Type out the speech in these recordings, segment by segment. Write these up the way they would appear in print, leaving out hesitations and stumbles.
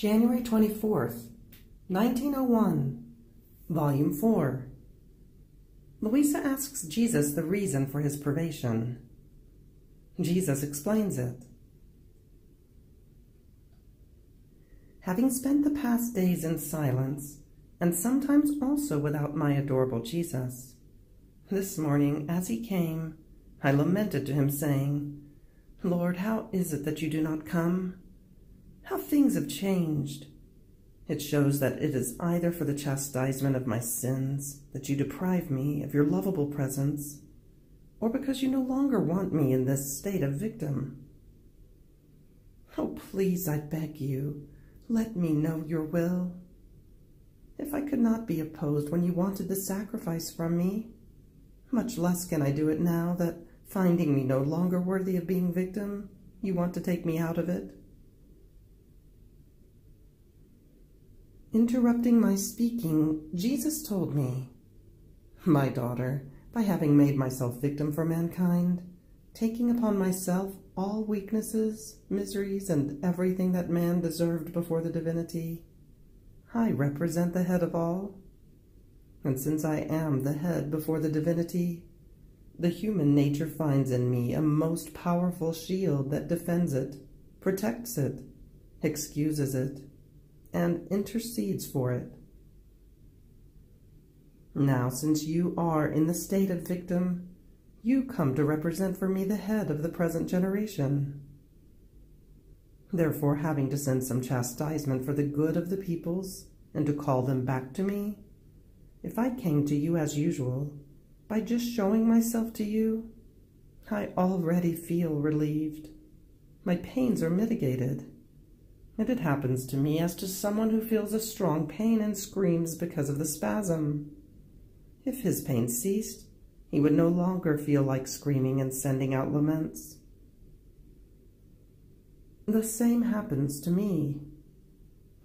January 24th, 1901, Volume 4. Luisa asks Jesus the reason for his privation. Jesus explains it. Having spent the past days in silence, and sometimes also without my adorable Jesus, this morning, as he came, I lamented to him, saying, Lord, how is it that you do not come? How things have changed! It shows that it is either for the chastisement of my sins that you deprive me of your lovable presence, or because you no longer want me in this state of victim. Oh, please, I beg you, let me know your will. If I could not be opposed when you wanted the sacrifice from me, much less can I do it now that, finding me no longer worthy of being victim, you want to take me out of it. Interrupting my speaking, Jesus told me, My daughter, by having made myself victim for mankind, taking upon myself all weaknesses, miseries, and everything that man deserved before the divinity, I represent the head of all. And since I am the head before the divinity, the human nature finds in me a most powerful shield that defends it, protects it, excuses it, and intercedes for it. Now, since you are in the state of victim, you come to represent for me the head of the present generation. Therefore, having to send some chastisement for the good of the peoples, and to call them back to me, if I came to you as usual, by just showing myself to you, I already feel relieved. My pains are mitigated. And it happens to me as to someone who feels a strong pain and screams because of the spasm. If his pain ceased, he would no longer feel like screaming and sending out laments. The same happens to me.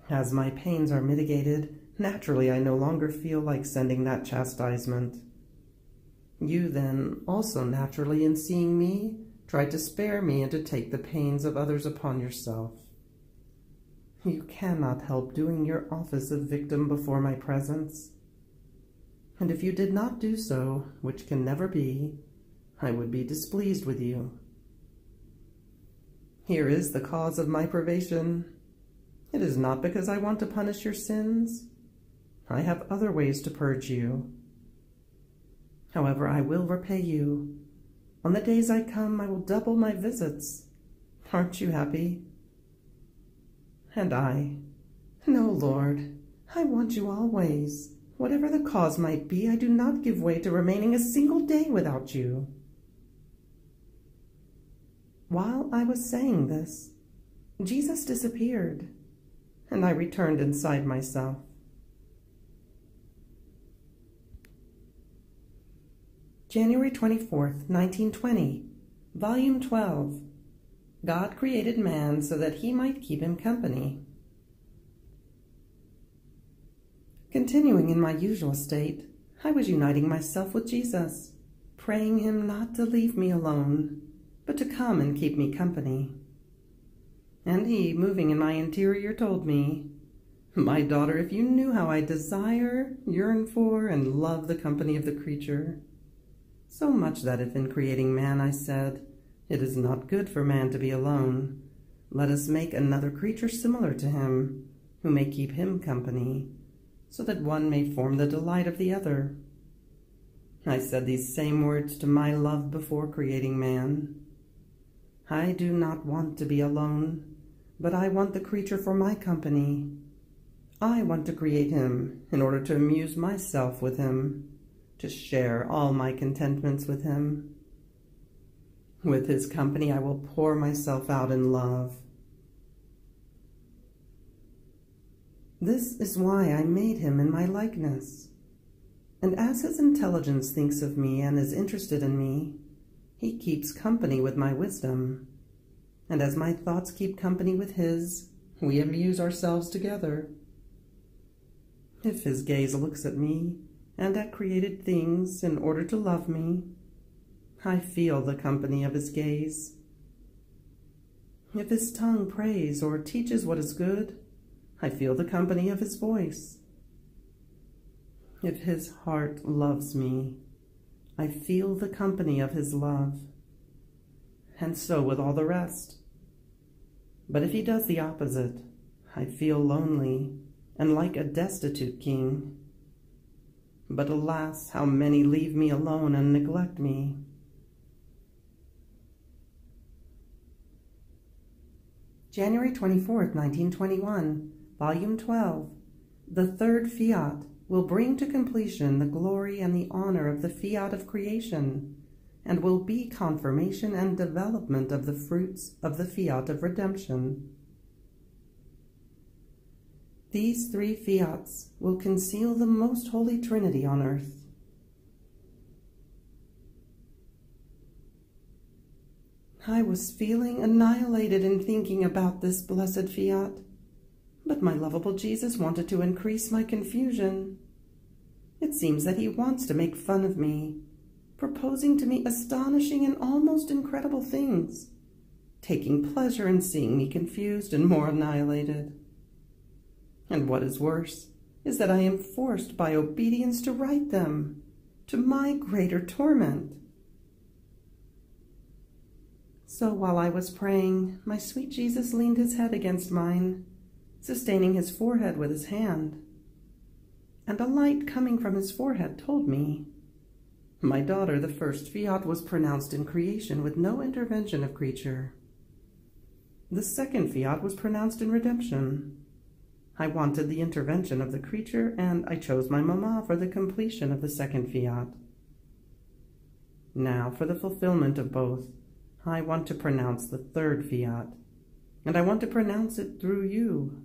As my pains are mitigated, naturally I no longer feel like sending that chastisement. You then, also naturally in seeing me, try to spare me and to take the pains of others upon yourself. You cannot help doing your office of victim before my presence. And if you did not do so, which can never be, I would be displeased with you. Here is the cause of my privation. It is not because I want to punish your sins. I have other ways to purge you. However, I will repay you. On the days I come, I will double my visits. Aren't you happy? And I, No, Lord, I want you always. Whatever the cause might be, I do not give way to remaining a single day without you. While I was saying this, Jesus disappeared, and I returned inside myself. January 24th, 1920, Volume 12. God created man so that he might keep him company. Continuing in my usual state, I was uniting myself with Jesus, praying him not to leave me alone, but to come and keep me company. And he, moving in my interior, told me, My daughter, if you knew how I desire, yearn for, and love the company of the creature, so much that if in creating man I said, It is not good for man to be alone, let us make another creature similar to him, who may keep him company, so that one may form the delight of the other. I said these same words to my love before creating man. I do not want to be alone, but I want the creature for my company. I want to create him in order to amuse myself with him, to share all my contentments with him. With his company I will pour myself out in love. This is why I made him in my likeness. And as his intelligence thinks of me and is interested in me, he keeps company with my wisdom. And as my thoughts keep company with his, we amuse ourselves together. If his gaze looks at me and at created things in order to love me, I feel the company of his gaze. If his tongue prays or teaches what is good, I feel the company of his voice. If his heart loves me, I feel the company of his love, and so with all the rest. But if he does the opposite, I feel lonely and like a destitute king. But alas, how many leave me alone and neglect me. January 24th, 1921, Volume 12. The third Fiat will bring to completion the glory and the honor of the Fiat of creation, and will be confirmation and development of the fruits of the Fiat of redemption. These three Fiats will conceal the most holy Trinity on earth. I was feeling annihilated in thinking about this blessed Fiat, but my lovable Jesus wanted to increase my confusion. It seems that he wants to make fun of me, proposing to me astonishing and almost incredible things, taking pleasure in seeing me confused and more annihilated. And what is worse is that I am forced by obedience to write them, to my greater torment. So while I was praying, my sweet Jesus leaned his head against mine, sustaining his forehead with his hand. And a light coming from his forehead told me, my daughter, the first Fiat was pronounced in creation with no intervention of creature. The second Fiat was pronounced in redemption. I wanted the intervention of the creature, and I chose my mamma for the completion of the second Fiat. Now, for the fulfillment of both, I want to pronounce the third Fiat, and I want to pronounce it through you.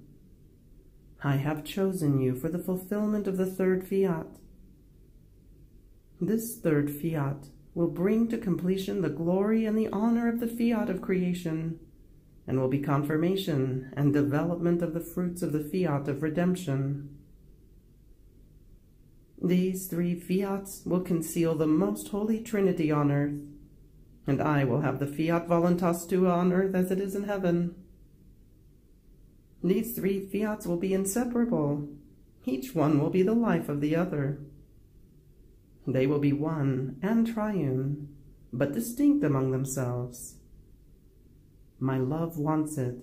I have chosen you for the fulfillment of the third Fiat. This third Fiat will bring to completion the glory and the honor of the Fiat of creation, and will be confirmation and development of the fruits of the Fiat of redemption. These three Fiats will conceal the most holy Trinity on earth, and I will have the Fiat Voluntas Tua on earth as it is in heaven. These three Fiats will be inseparable. Each one will be the life of the other. They will be one and triune, but distinct among themselves. My love wants it.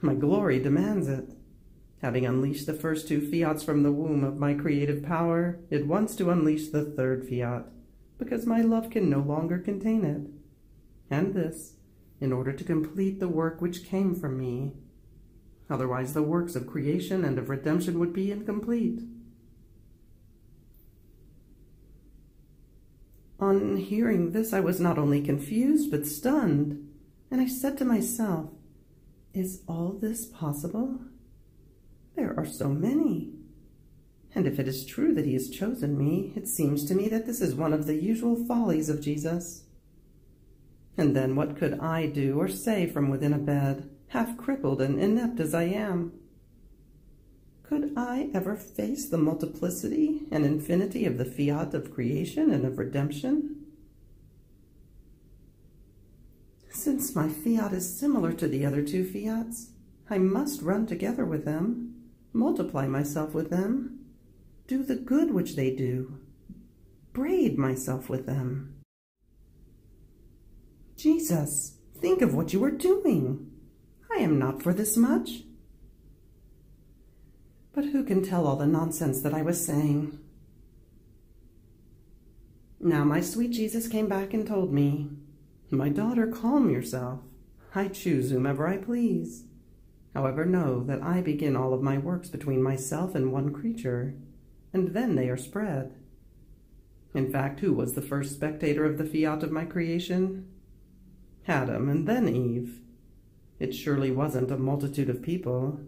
My glory demands it. Having unleashed the first two Fiats from the womb of my creative power, it wants to unleash the third Fiat, because my love can no longer contain it. And this, in order to complete the work which came from me. Otherwise the works of creation and of redemption would be incomplete. On hearing this, I was not only confused, but stunned, and I said to myself, is all this possible? There are so many. And if it is true that he has chosen me, it seems to me that this is one of the usual follies of Jesus. And then what could I do or say from within a bed, half crippled and inept as I am? Could I ever face the multiplicity and infinity of the Fiat of creation and of redemption? Since my Fiat is similar to the other two Fiats, I must run together with them, multiply myself with them, do the good which they do, braid myself with them. Jesus, think of what you are doing. I am not for this much. But who can tell all the nonsense that I was saying? Now my sweet Jesus came back and told me, my daughter, calm yourself. I choose whomever I please. However, know that I begin all of my works between myself and one creature, and then they are spread. In fact, who was the first spectator of the Fiat of my creation? Adam, and then Eve. It surely wasn't a multitude of people.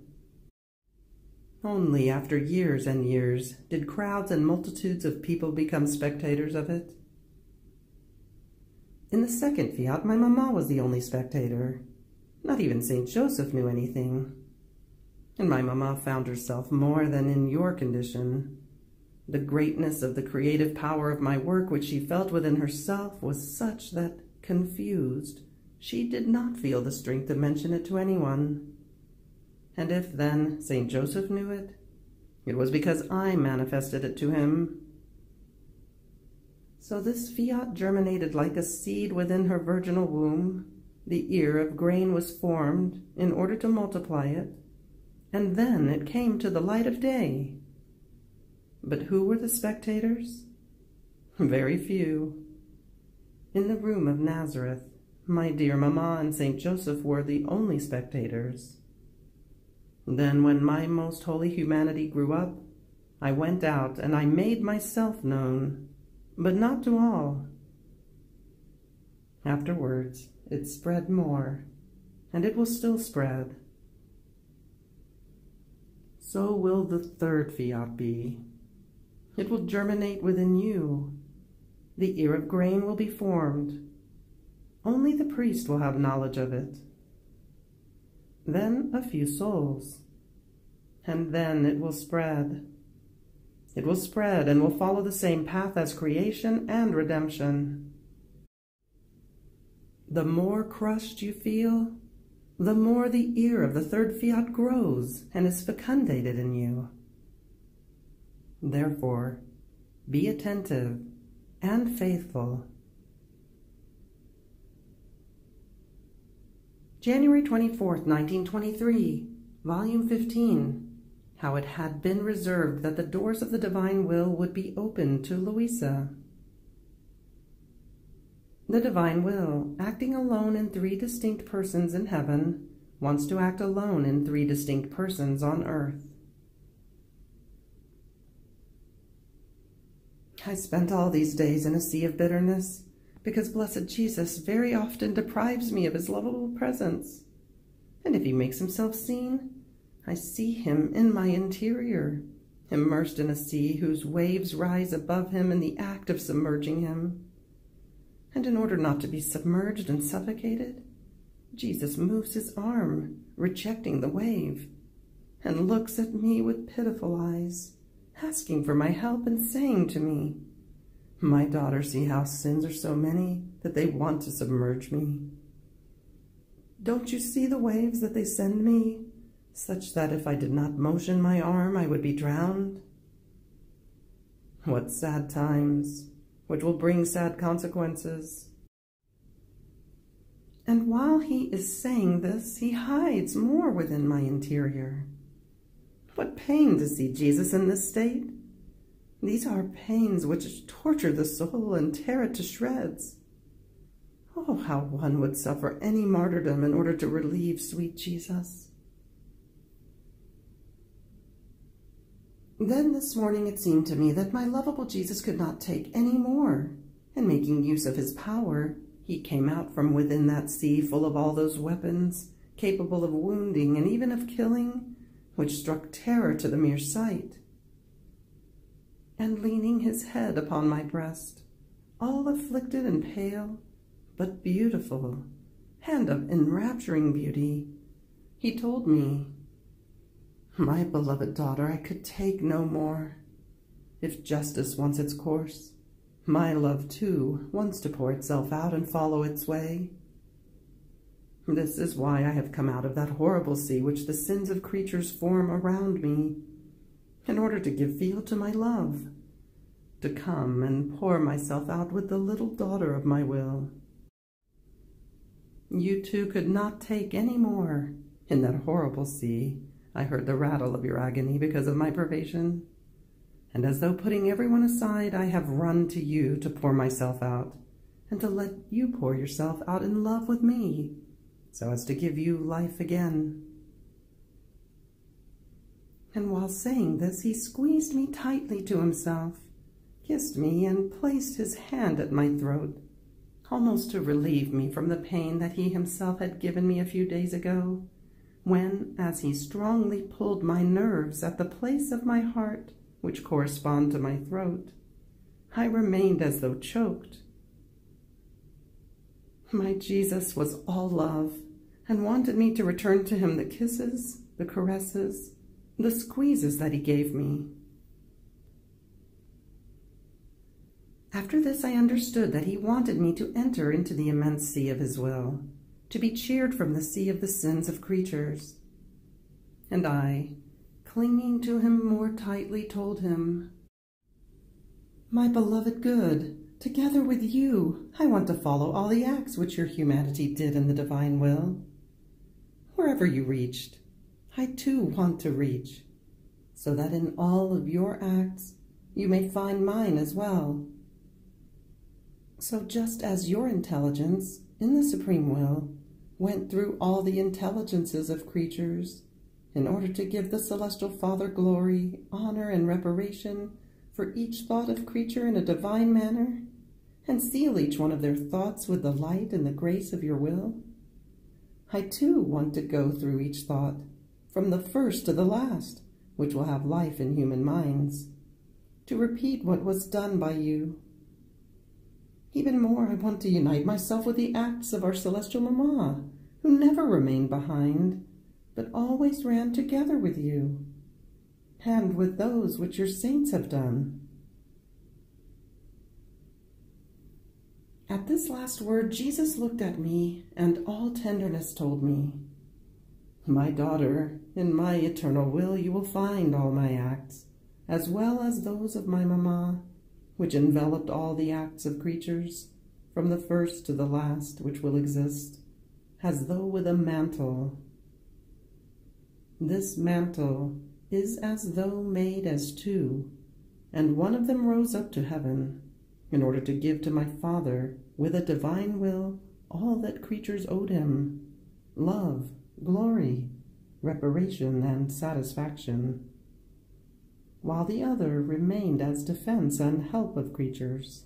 Only after years and years did crowds and multitudes of people become spectators of it. In the second Fiat, my mamma was the only spectator. Not even Saint Joseph knew anything. And my mamma found herself more than in your condition. The greatness of the creative power of my work, which she felt within herself, was such that, confused, she did not feel the strength to mention it to anyone. And if, then, St. Joseph knew it, it was because I manifested it to him. So this fiat germinated like a seed within her virginal womb. The ear of grain was formed in order to multiply it, and then it came to the light of day. But who were the spectators? Very few. In the room of Nazareth, my dear mamma and St. Joseph were the only spectators. Then, when my most holy humanity grew up, I went out and I made myself known, but not to all. Afterwards, it spread more, and it will still spread. So will the third fiat be. It will germinate within you. The ear of grain will be formed. Only the priest will have knowledge of it. Then a few souls, and then it will spread. It will spread and will follow the same path as creation and redemption. The more crushed you feel, the more the ear of the third fiat grows and is fecundated in you. Therefore, be attentive and faithful. January 24th, 1923, Volume 15. How it had been reserved that the doors of the divine will would be opened to Luisa. The divine will, acting alone in 3 distinct persons in heaven, wants to act alone in 3 distinct persons on earth. I spent all these days in a sea of bitterness, because blessed Jesus very often deprives me of his lovable presence. And if he makes himself seen, I see him in my interior, immersed in a sea whose waves rise above him in the act of submerging him. And in order not to be submerged and suffocated, Jesus moves his arm, rejecting the wave, and looks at me with pitiful eyes, asking for my help and saying to me, "My daughter, see how sins are so many that they want to submerge me. Don't you see the waves that they send me, such that if I did not motion my arm, I would be drowned?" What sad times, which will bring sad consequences. And while he is saying this, he hides more within my interior. What pain to see Jesus in this state! These are pains which torture the soul and tear it to shreds. Oh, how one would suffer any martyrdom in order to relieve sweet Jesus. Then this morning it seemed to me that my lovable Jesus could not take any more, and making use of his power, he came out from within that sea full of all those weapons, capable of wounding and even of killing, which struck terror to the mere sight. And leaning his head upon my breast, all afflicted and pale, but beautiful, and of enrapturing beauty, he told me, "My beloved daughter, I could take no more. If justice wants its course, my love, too, wants to pour itself out and follow its way. This is why I have come out of that horrible sea which the sins of creatures form around me, in order to give field to my love, to come and pour myself out with the little daughter of my will. You too could not take any more. In that horrible sea, I heard the rattle of your agony because of my privation, and as though putting everyone aside, I have run to you to pour myself out, and to let you pour yourself out in love with me, so as to give you life again." And while saying this, he squeezed me tightly to himself, kissed me, and placed his hand at my throat, almost to relieve me from the pain that he himself had given me a few days ago, when, as he strongly pulled my nerves at the place of my heart, which correspond to my throat, I remained as though choked. My Jesus was all love, and wanted me to return to him the kisses, the caresses, the squeezes that he gave me. After this, I understood that he wanted me to enter into the immense sea of his will, to be cheered from the sea of the sins of creatures. And I, clinging to him more tightly, told him, "My beloved good, together with you, I want to follow all the acts which your humanity did in the divine will. Wherever you reached, I too want to reach, so that in all of your acts you may find mine as well. So just as your intelligence, in the supreme will, went through all the intelligences of creatures, in order to give the celestial Father glory, honor, and reparation for each thought of creature in a divine manner, and seal each one of their thoughts with the light and the grace of your will, I too want to go through each thought, from the first to the last, which will have life in human minds, to repeat what was done by you. Even more, I want to unite myself with the acts of our celestial Mama, who never remained behind, but always ran together with you, and with those which your saints have done." At this last word, Jesus looked at me, and all tenderness told me, "My daughter, in my eternal will you will find all my acts, as well as those of my Mama, which enveloped all the acts of creatures, from the first to the last which will exist, as though with a mantle. This mantle is as though made as two, and one of them rose up to heaven, in order to give to my Father, with a divine will, all that creatures owed him, love, glory, reparation, and satisfaction, while the other remained as defense and help of creatures.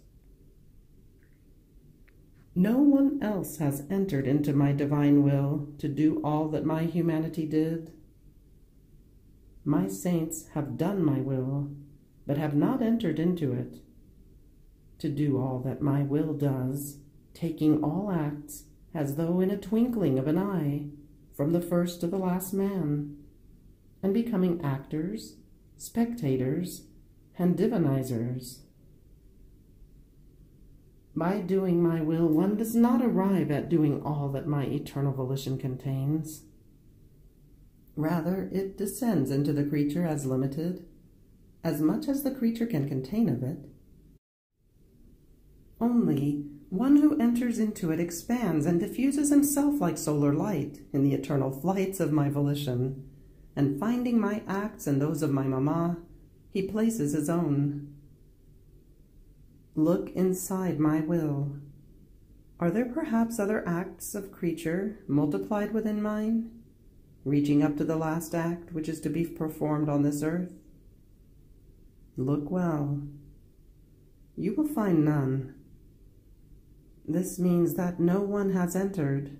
No one else has entered into my divine will to do all that my humanity did. My saints have done my will, but have not entered into it, to do all that my will does, taking all acts as though in a twinkling of an eye, from the first to the last man, and becoming actors, spectators, and divinizers. By doing my will, one does not arrive at doing all that my eternal volition contains. Rather, it descends into the creature as limited, as much as the creature can contain of it. Only one who enters into it expands and diffuses himself like solar light in the eternal flights of my volition, and finding my acts and those of my Mama, he places his own. Look inside my will. Are there perhaps other acts of creature multiplied within mine, reaching up to the last act which is to be performed on this earth? Look well. You will find none. This means that no one has entered.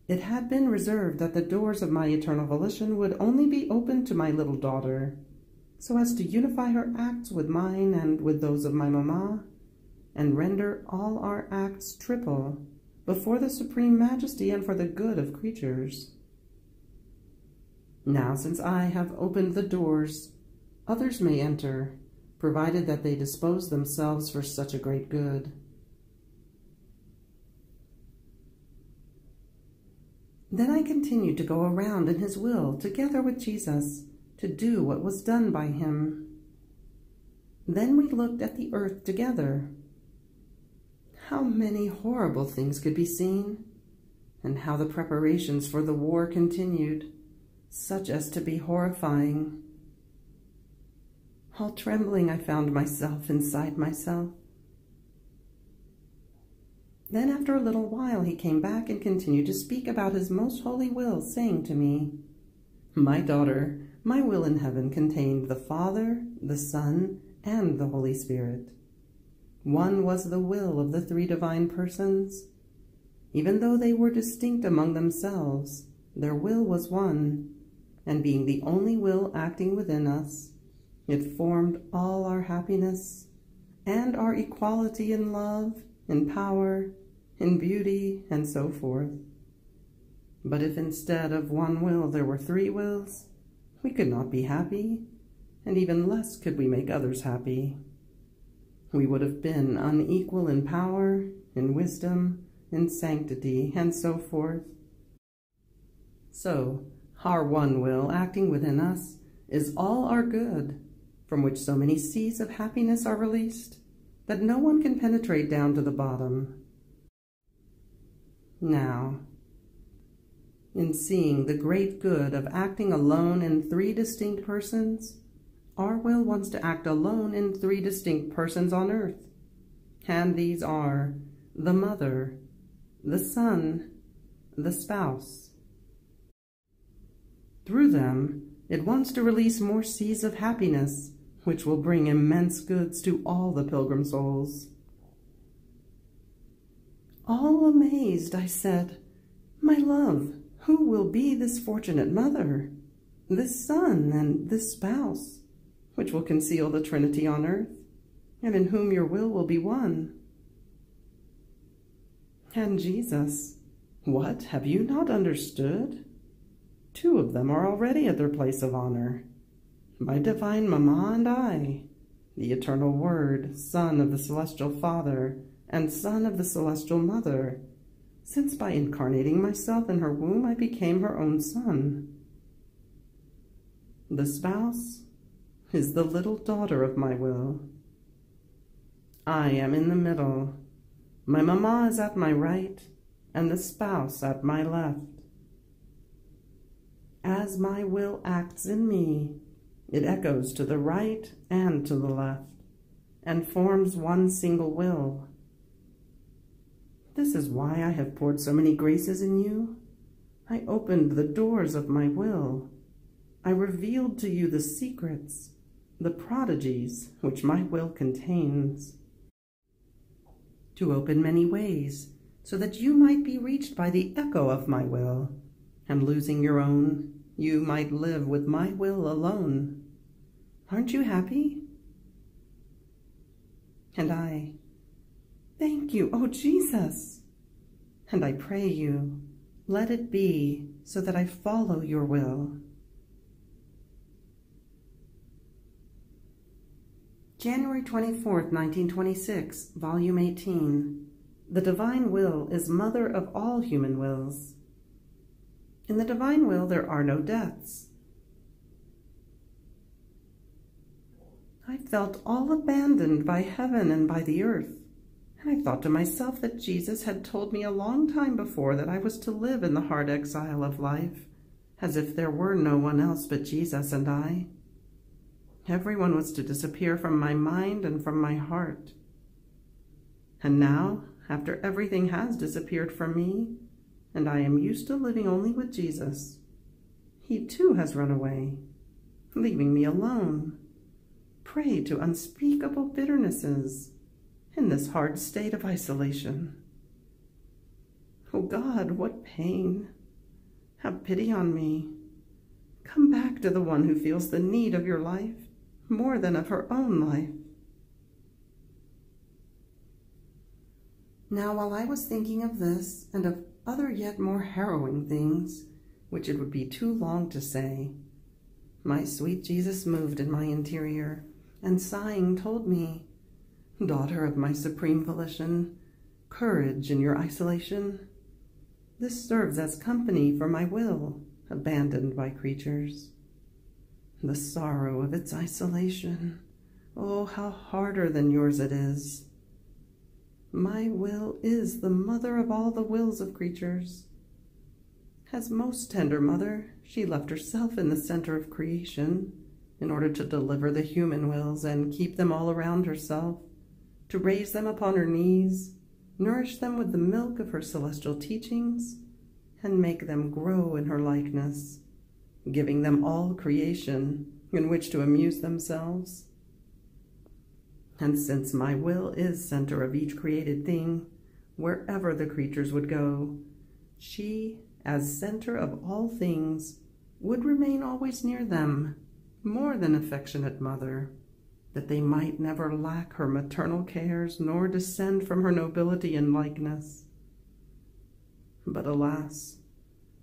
It had been reserved that the doors of my eternal volition would only be opened to my little daughter, so as to unify her acts with mine and with those of my Mama, and render all our acts triple before the Supreme Majesty and for the good of creatures. Now, since I have opened the doors, others may enter, provided that they dispose themselves for such a great good. Then I continued to go around in his will, together with Jesus, to do what was done by him. Then we looked at the earth together. How many horrible things could be seen, and how the preparations for the war continued, such as to be horrifying. All trembling, I found myself inside myself. Then after a little while he came back and continued to speak about his most holy will, saying to me, "My daughter, my will in heaven contained the Father, the Son, and the Holy Spirit. One was the will of the three divine persons. Even though they were distinct among themselves, their will was one, and being the only will acting within us, it formed all our happiness and our equality in love, in power, in beauty, and so forth. But if instead of one will there were three wills, we could not be happy, and even less could we make others happy. We would have been unequal in power, in wisdom, in sanctity, and so forth. So, Our one will acting within us is all our good, from which so many seas of happiness are released that no one can penetrate down to the bottom. Now, in seeing the great good of acting alone in three distinct persons, our will wants to act alone in three distinct persons on earth, and these are the mother, the son, the spouse. Through them, it wants to release more seas of happiness, which will bring immense goods to all the pilgrim souls. All amazed, I said, "My love, who will be this fortunate mother, this son, and this spouse, which will conceal the Trinity on earth, and in whom your will be one?" And Jesus, "What, have you not understood? Two of them are already at their place of honor, my divine Mamma and I, the eternal Word, Son of the Celestial Father, and Son of the Celestial Mother, since by incarnating myself in her womb I became her own son. The spouse is the little daughter of my will. I am in the middle. My Mamma is at my right, and the spouse at my left. As my will acts in me, it echoes to the right and to the left, and forms one single will. This is why I have poured so many graces in you. I opened the doors of my will. I revealed to you the secrets, the prodigies which my will contains, to open many ways, so that you might be reached by the echo of my will, and losing your own, you might live with my will alone. Aren't you happy? And I, "Thank you, oh Jesus!" And I pray you, let it be so that I follow your will. January 24th, 1926, Volume 18. The Divine Will is Mother of all human wills. In the Divine Will there are no deaths. I felt all abandoned by heaven and by the earth, and I thought to myself that Jesus had told me a long time before that I was to live in the hard exile of life, as if there were no one else but Jesus and I. Everyone was to disappear from my mind and from my heart. And now, after everything has disappeared from me, and I am used to living only with Jesus, he too has run away, leaving me alone, prey to unspeakable bitternesses, in this hard state of isolation. Oh God, what pain! Have pity on me. Come back to the one who feels the need of your life more than of her own life. Now, while I was thinking of this and of other yet more harrowing things, which it would be too long to say, my sweet Jesus moved in my interior, and sighing told me, "Daughter of my supreme volition, courage in your isolation. This serves as company for my will, abandoned by creatures. The sorrow of its isolation, oh, how harder than yours it is. My will is the mother of all the wills of creatures. As most tender mother, she left herself in the center of creation in order to deliver the human wills and keep them all around herself, to raise them upon her knees, nourish them with the milk of her celestial teachings, and make them grow in her likeness, giving them all creation in which to amuse themselves. And since my will is center of each created thing, wherever the creatures would go, she, as center of all things, would remain always near them, more than affectionate mother, that they might never lack her maternal cares nor descend from her nobility and likeness. But alas,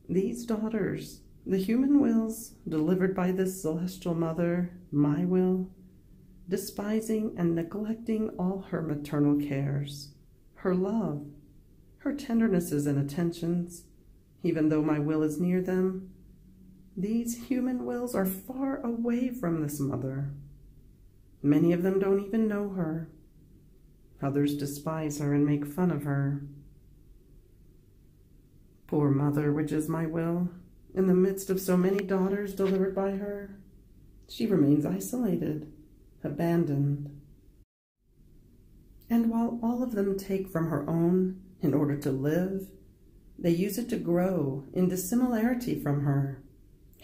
these daughters, the human wills delivered by this celestial mother, my will, despising and neglecting all her maternal cares, her love, her tendernesses and attentions, even though my will is near them, These human wills are far away from this mother. Many of them don't even know her. Others despise her and make fun of her. Poor mother, which is my will, in the midst of so many daughters delivered by her, she remains isolated, abandoned. And while all of them take from her own in order to live, they use it to grow in dissimilarity from her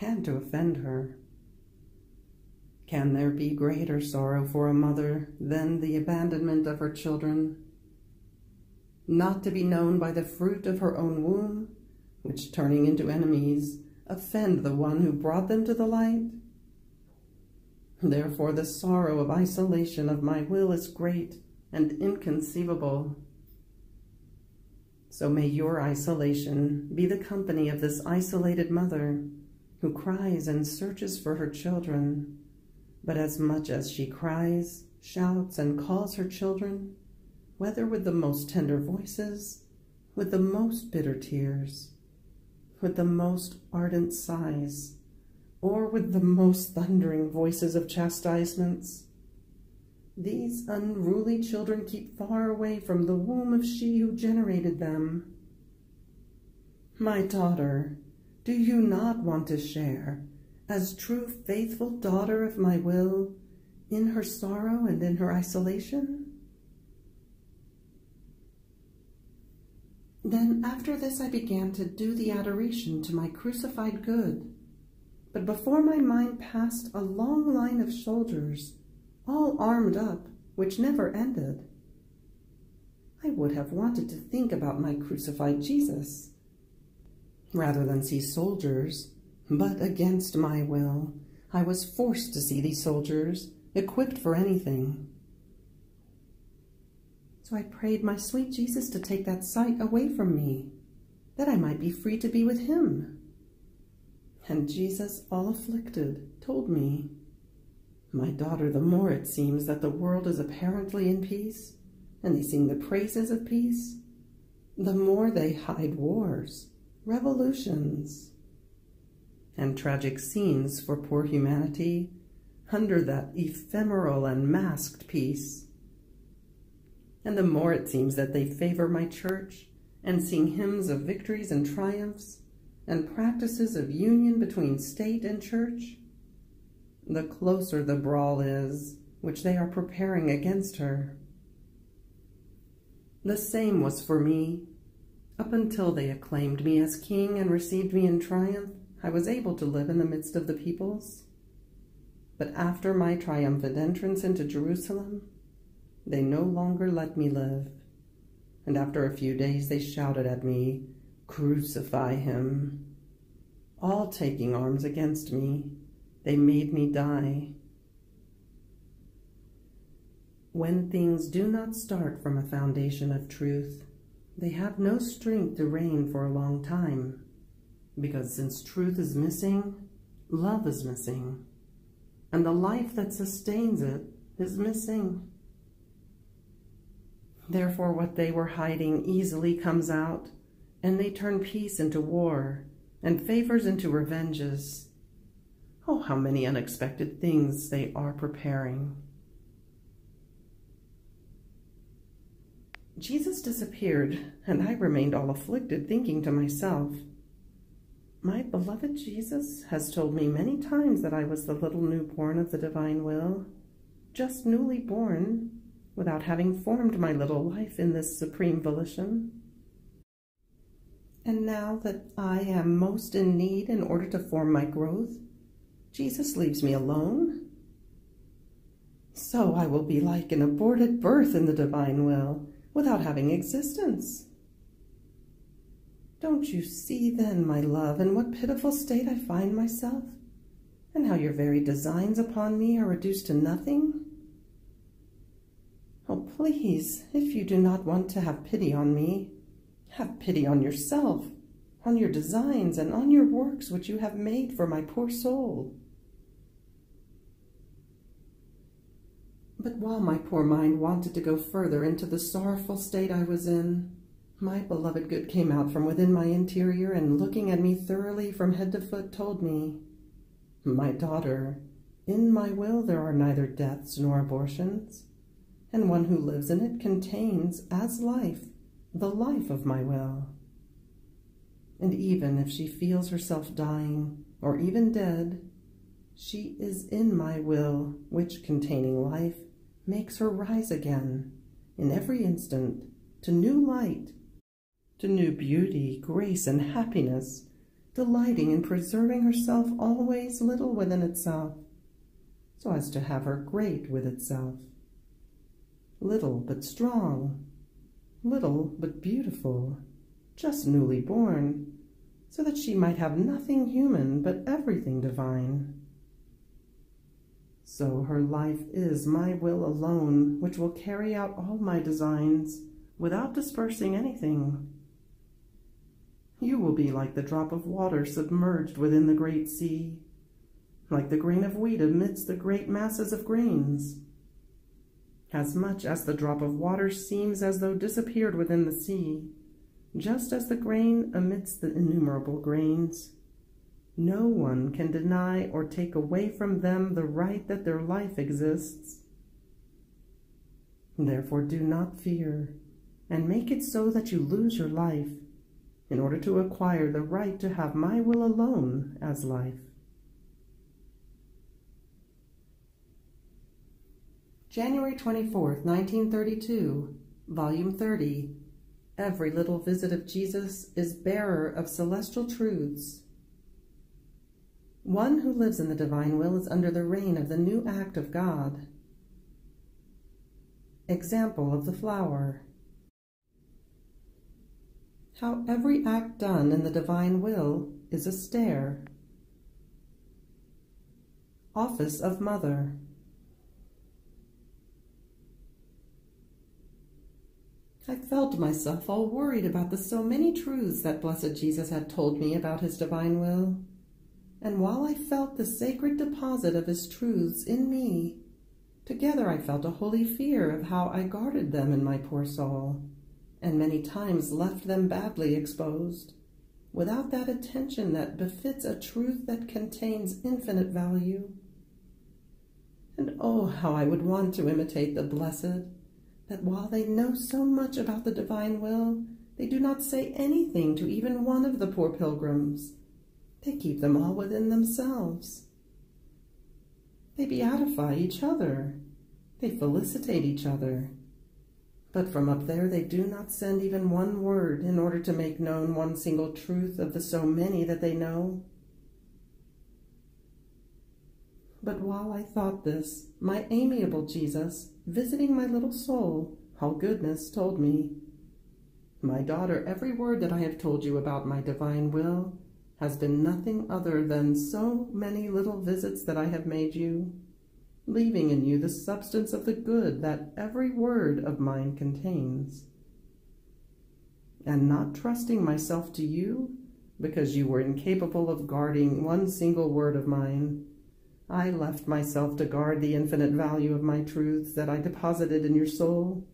and to offend her. Can there be greater sorrow for a mother than the abandonment of her children? Not to be known by the fruit of her own womb, which, turning into enemies, offend the one who brought them to the light? Therefore the sorrow of isolation of my will is great and inconceivable. So may your isolation be the company of this isolated mother who cries and searches for her children, but as much as she cries, shouts, and calls her children, whether with the most tender voices, with the most bitter tears, with the most ardent sighs, or with the most thundering voices of chastisements, these unruly children keep far away from the womb of she who generated them. My daughter, do you not want to share, as true faithful daughter of my will, in her sorrow and in her isolation? Then after this I began to do the adoration to my crucified good, but before my mind passed a long line of soldiers, all armed up, which never ended. I would have wanted to think about my crucified Jesus, rather than see soldiers, but against my will, I was forced to see these soldiers, equipped for anything. So I prayed my sweet Jesus to take that sight away from me, that I might be free to be with him. And Jesus, all afflicted, told me, my daughter, the more it seems that the world is apparently in peace, and they sing the praises of peace, the more they hide wars, revolutions, and tragic scenes for poor humanity under that ephemeral and masked peace. And the more it seems that they favor my church and sing hymns of victories and triumphs and practices of union between state and church, the closer the brawl is which they are preparing against her. The same was for me. Up until they acclaimed me as king and received me in triumph, I was able to live in the midst of the peoples. But after my triumphant entrance into Jerusalem, they no longer let me live. And after a few days they shouted at me, "Crucify him!" All taking arms against me, they made me die. When things do not start from a foundation of truth, they have no strength to reign for a long time, because since truth is missing, love is missing, and the life that sustains it is missing. Therefore, what they were hiding easily comes out, and they turn peace into war, and favors into revenges. Oh, how many unexpected things they are preparing. Jesus disappeared, and I remained all afflicted, thinking to myself, my beloved Jesus has told me many times that I was the little newborn of the divine will, just newly born, without having formed my little life in this supreme volition. And now that I am most in need in order to form my growth, Jesus leaves me alone. So I will be like an aborted birth in the divine will, without having existence. Don't you see then, my love, in what pitiful state I find myself, and how your very designs upon me are reduced to nothing? Oh, please, if you do not want to have pity on me, have pity on yourself, on your designs, and on your works which you have made for my poor soul. But while my poor mind wanted to go further into the sorrowful state I was in, my beloved good came out from within my interior and, looking at me thoroughly from head to foot, told me, My daughter, in my will there are neither deaths nor abortions, and one who lives in it contains, as life, the life of my will. And even if she feels herself dying, or even dead, she is in my will, which, containing life, makes her rise again, in every instant, to new light, to new beauty, grace, and happiness, delighting in preserving herself always little within itself, so as to have her great with itself. Little but strong, little but beautiful, just newly born, so that she might have nothing human but everything divine. So her life is my will alone, which will carry out all my designs without dispersing anything. You will be like the drop of water submerged within the great sea, like the grain of wheat amidst the great masses of grains. As much as the drop of water seems as though disappeared within the sea, just as the grain amidst the innumerable grains, no one can deny or take away from them the right that their life exists. Therefore do not fear, and make it so that you lose your life, in order to acquire the right to have my will alone as life. January 24th, 1932, Volume 30. Every little visit of Jesus is bearer of celestial truths. One who lives in the divine will is under the reign of the new act of God. Example of the flower. How every act done in the divine will is a stair. Office of Mother. I felt myself all worried about the so many truths that blessed Jesus had told me about his divine will. And while I felt the sacred deposit of his truths in me, together I felt a holy fear of how I guarded them in my poor soul, and many times left them badly exposed, without that attention that befits a truth that contains infinite value. And oh, how I would want to imitate the blessed, that while they know so much about the divine will, they do not say anything to even one of the poor pilgrims. They keep them all within themselves. They beatify each other. They felicitate each other. But from up there they do not send even one word in order to make known one single truth of the so many that they know. But while I thought this, my amiable Jesus, visiting my little soul, all goodness, told me, "My daughter, every word that I have told you about my divine will has been nothing other than so many little visits that I have made you, leaving in you the substance of the good that every word of mine contains. And not trusting myself to you, because you were incapable of guarding one single word of mine, I left myself to guard the infinite value of my truths that I deposited in your soul.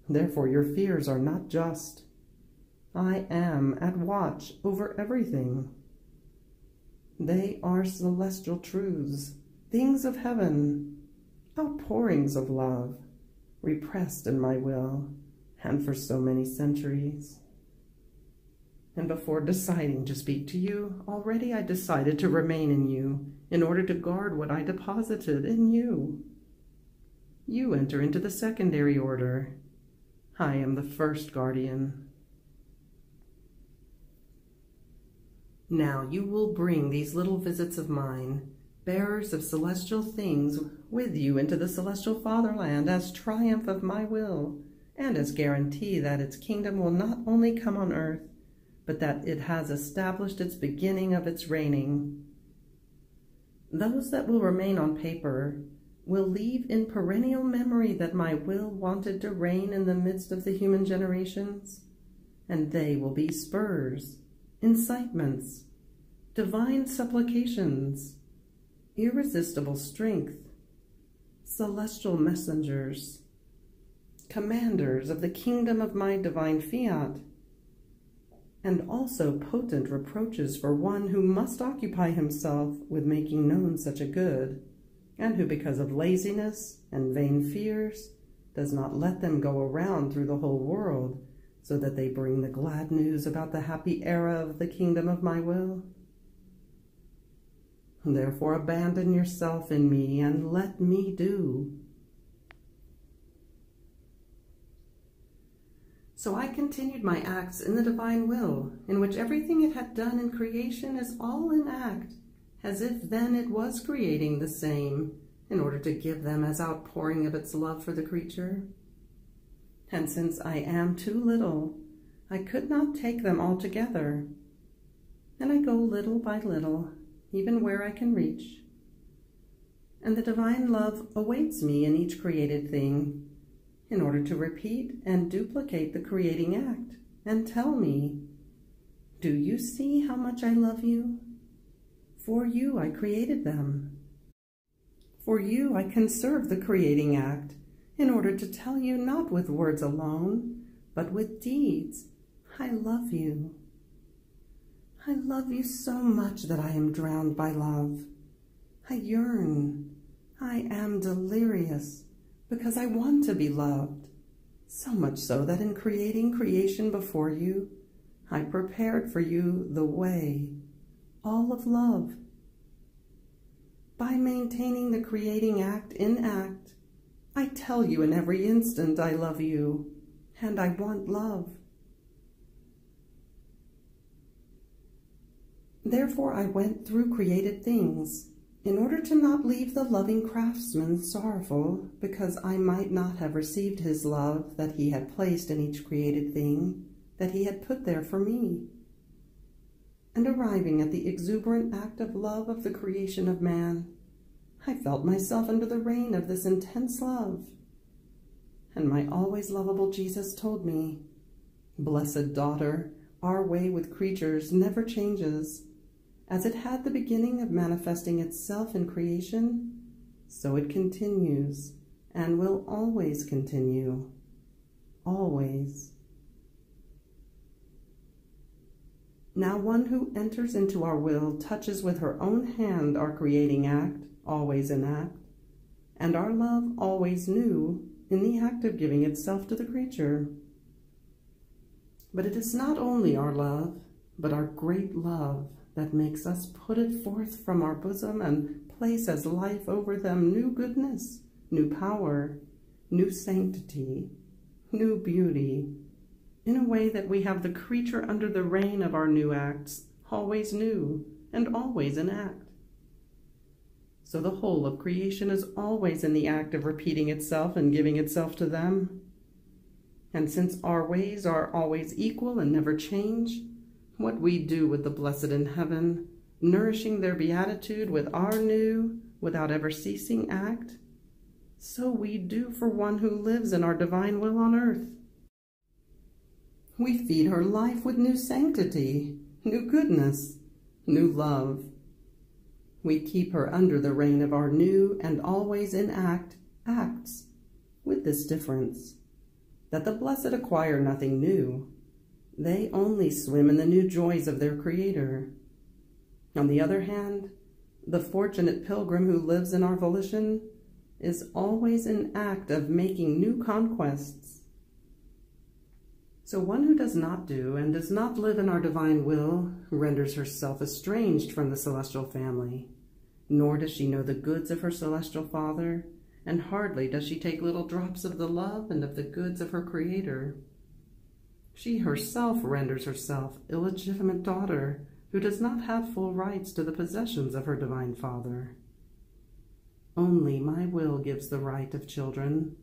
Therefore your fears are not just. I am at watch over everything. They are celestial truths, things of heaven, outpourings of love, repressed in my will, and for so many centuries. And before deciding to speak to you, already I decided to remain in you, in order to guard what I deposited in you. You enter into the secondary order. I am the first guardian. Now you will bring these little visits of mine, bearers of celestial things, with you into the celestial fatherland as triumph of my will, and as guarantee that its kingdom will not only come on earth, but that it has established its beginning of its reigning. Those that will remain on paper will leave in perennial memory that my will wanted to reign in the midst of the human generations, and they will be spurs, incitements, divine supplications, irresistible strength, celestial messengers, commanders of the kingdom of my divine Fiat, and also potent reproaches for one who must occupy himself with making known such a good, and who because of laziness and vain fears does not let them go around through the whole world, so that they bring the glad news about the happy era of the kingdom of my will. Therefore abandon yourself in me, and let me do. So I continued my acts in the divine will, in which everything it had done in creation is all in act, as if then it was creating the same, in order to give them as outpouring of its love for the creature. And since I am too little, I could not take them all together, and I go little by little, even where I can reach. And the divine love awaits me in each created thing, in order to repeat and duplicate the creating act, and tell me, do you see how much I love you? For you I created them. For you I conserve the creating act, in order to tell you not with words alone, but with deeds, I love you. I love you so much that I am drowned by love. I yearn. I am delirious, because I want to be loved, so much so that in creating creation before you, I prepared for you the way, all of love. By maintaining the creating act in act, I tell you in every instant I love you, and I want love. Therefore I went through created things, in order to not leave the loving craftsman sorrowful, because I might not have received his love that he had placed in each created thing, that he had put there for me. And arriving at the exuberant act of love of the creation of man, I felt myself under the reign of this intense love. And my always lovable Jesus told me, "Blessed daughter, our way with creatures never changes. As it had the beginning of manifesting itself in creation, so it continues and will always continue. Always." Now one who enters into our will touches with her own hand our creating act, always in act, and our love always new in the act of giving itself to the creature. But it is not only our love, but our great love that makes us put it forth from our bosom and place as life over them new goodness, new power, new sanctity, new beauty, in a way that we have the creature under the reign of our new acts, always new and always in act. So the whole of creation is always in the act of repeating itself and giving itself to them. And since our ways are always equal and never change, what we do with the blessed in heaven, nourishing their beatitude with our new, without ever ceasing act, so we do for one who lives in our divine will on earth. We feed her life with new sanctity, new goodness, new love. We keep her under the reign of our new and always in act acts, with this difference, that the blessed acquire nothing new. They only swim in the new joys of their Creator. On the other hand, the fortunate pilgrim who lives in our volition is always in act of making new conquests. So one who does not do and does not live in our divine will renders herself estranged from the celestial family, nor does she know the goods of her celestial Father, and hardly does she take little drops of the love and of the goods of her Creator. She herself renders herself illegitimate daughter, who does not have full rights to the possessions of her divine Father. Only my will gives the right of children,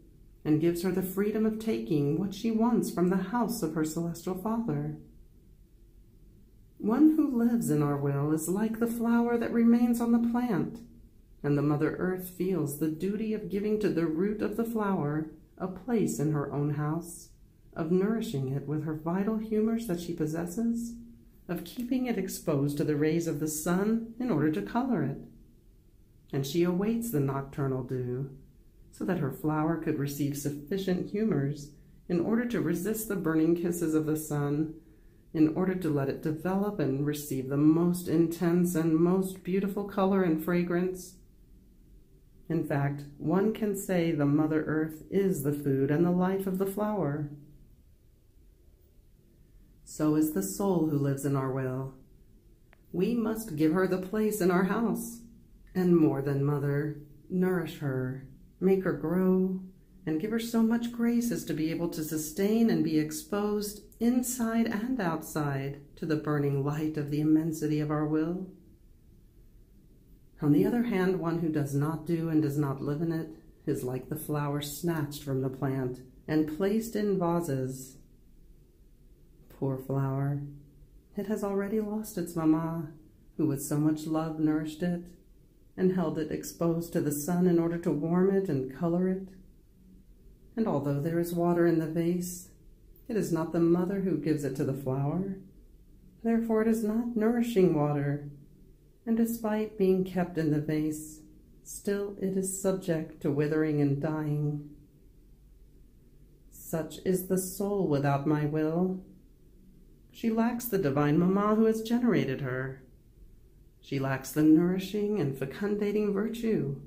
and gives her the freedom of taking what she wants from the house of her celestial Father. One who lives in our will is like the flower that remains on the plant, and the Mother Earth feels the duty of giving to the root of the flower a place in her own house, of nourishing it with her vital humors that she possesses, of keeping it exposed to the rays of the sun in order to color it. And she awaits the nocturnal dew, so that her flower could receive sufficient humors in order to resist the burning kisses of the sun, in order to let it develop and receive the most intense and most beautiful color and fragrance. In fact, one can say the Mother Earth is the food and the life of the flower. So is the soul who lives in our will. We must give her the place in our house, and more than mother, nourish her, make her grow, and give her so much grace as to be able to sustain and be exposed inside and outside to the burning light of the immensity of our will. On the other hand, one who does not do and does not live in it is like the flower snatched from the plant and placed in vases. Poor flower, it has already lost its mamma, who with so much love nourished it and held it exposed to the sun in order to warm it and color it. And although there is water in the vase, it is not the mother who gives it to the flower. Therefore it is not nourishing water, and despite being kept in the vase, still it is subject to withering and dying. Such is the soul without my will. She lacks the divine mamma who has generated her. She lacks the nourishing and fecundating virtue.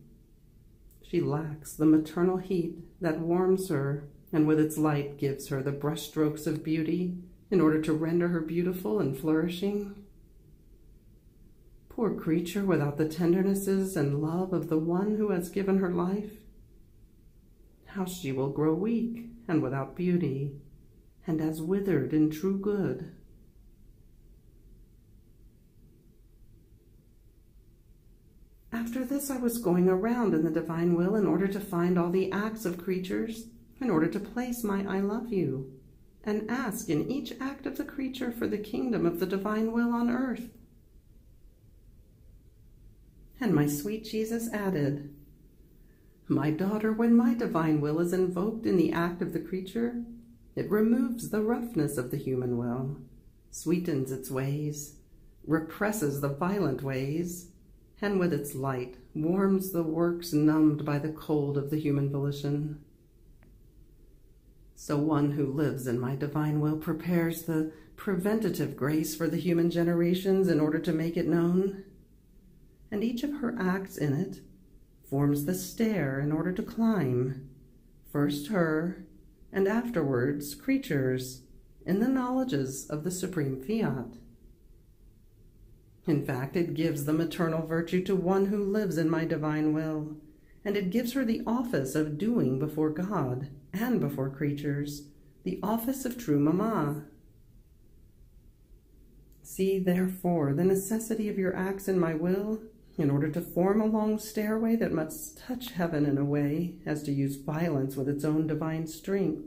She lacks the maternal heat that warms her and with its light gives her the brushstrokes of beauty in order to render her beautiful and flourishing. Poor creature without the tendernesses and love of the one who has given her life. How she will grow weak and without beauty, and as withered in true good. After this I was going around in the divine will in order to find all the acts of creatures, in order to place my I love you, and ask in each act of the creature for the kingdom of the divine will on earth. And my sweet Jesus added, "My daughter, when my divine will is invoked in the act of the creature, it removes the roughness of the human will, sweetens its ways, represses the violent ways, and with its light warms the works numbed by the cold of the human volition. So one who lives in my divine will prepares the preventative grace for the human generations in order to make it known, and each of her acts in it forms the stair in order to climb, first her, and afterwards creatures, in the knowledges of the supreme Fiat. In fact, it gives the maternal virtue to one who lives in my divine will, and it gives her the office of doing before God and before creatures, the office of true mamma. See, therefore, the necessity of your acts in my will, in order to form a long stairway that must touch heaven in a way as to use violence with its own divine strength,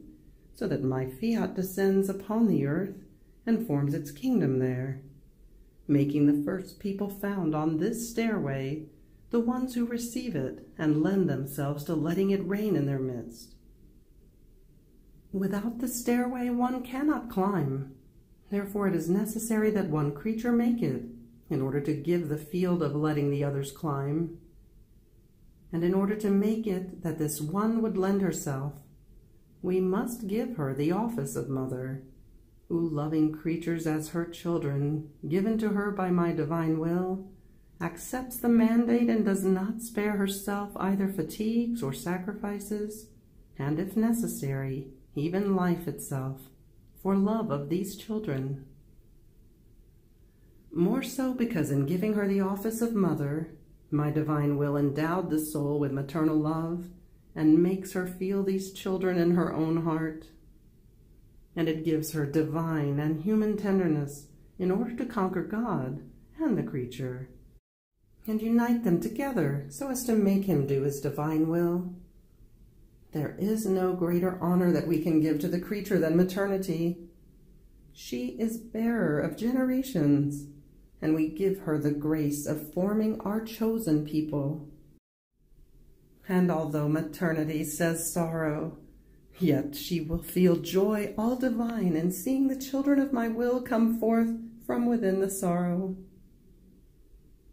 so that my Fiat descends upon the earth and forms its kingdom there, making the first people found on this stairway the ones who receive it and lend themselves to letting it reign in their midst. Without the stairway one cannot climb. Therefore it is necessary that one creature make it, in order to give the field of letting the others climb. And in order to make it that this one would lend herself, we must give her the office of mother, who, loving creatures as her children, given to her by my divine will, accepts the mandate and does not spare herself either fatigues or sacrifices, and if necessary, even life itself, for love of these children. More so because in giving her the office of mother, my divine will endowed the soul with maternal love and makes her feel these children in her own heart. And it gives her divine and human tenderness in order to conquer God and the creature, and unite them together so as to make him do his divine will. There is no greater honor that we can give to the creature than maternity. She is bearer of generations, and we give her the grace of forming our chosen people. And although maternity says sorrow, yet she will feel joy all divine in seeing the children of my will come forth from within the sorrow.